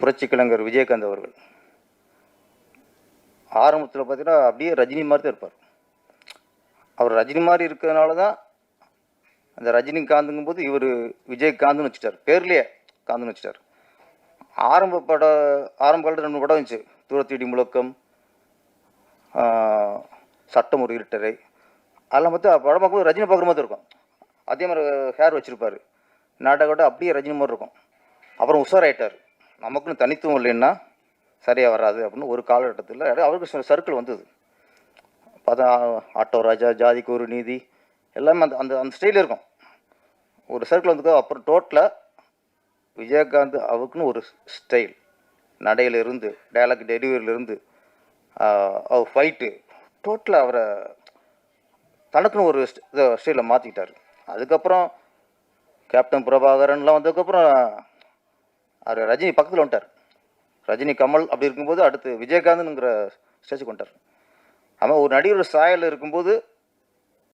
புரட்சி கலைஞர் விஜயகாந்த் அவர்கள் ஆரம்பத்தில் பார்த்தீங்கன்னா அப்படியே ரஜினி மாதிரி தான் இருப்பார். அவர் ரஜினி மாதிரி இருக்கிறதுனால தான் அந்த ரஜினிகாந்துங்கும் போது இவர் விஜயகாந்த்னு வச்சுட்டார், பேர்லேயே காந்துன்னு வச்சுட்டார். ஆரம்ப காலத்தில் 2 படம் இருந்துச்சு, தூரத்தீடி முழக்கம், சட்டம் ஒரு இருட்டரை. அதெல்லாம் பார்த்து படம் பார்க்கும்போது ரஜினி பார்க்குற மாதிரி இருக்கும். அதே மாதிரி ஹேர் வச்சுருப்பார், நாடகோட அப்படியே ரஜினி மாதிரி இருக்கும். அப்புறம் உஷாராயிட்டார், நமக்குன்னு தனித்துவம் இல்லைன்னா சரியாக வராது அப்படின்னு ஒரு காலகட்டத்தில் அவருக்கு சர்க்கிள் வந்தது. பார்த்தா ஆட்டோ ராஜா, ஜாதிக்கு ஒரு நீதி, எல்லாமே அந்த அந்த அந்த ஸ்டைலில் இருக்கும். ஒரு சர்க்கிள் வந்து அப்புறம் டோட்டலாக விஜயகாந்த் அவருக்குன்னு ஒரு ஸ்டைல், நடையிலிருந்து டைலாக் டெலிவரியிலிருந்து அவர் ஃபைட்டு, டோட்டலாக அவரை தனக்குன்னு ஒரு ஸ்டைலில் மாற்றிக்கிட்டார். அதுக்கப்புறம் கேப்டன் பிரபாகரன்லாம் வந்ததுக்கப்புறம் அவர் ரஜினி பக்கத்தில் வந்துட்டார். ரஜினி கமல் அப்படி இருக்கும்போது அடுத்து விஜயகாந்த்ங்கிற ஸ்டேஜுக்கு வந்துட்டார். ஆமாம், ஒரு நடிகர் சாயல் இருக்கும்போது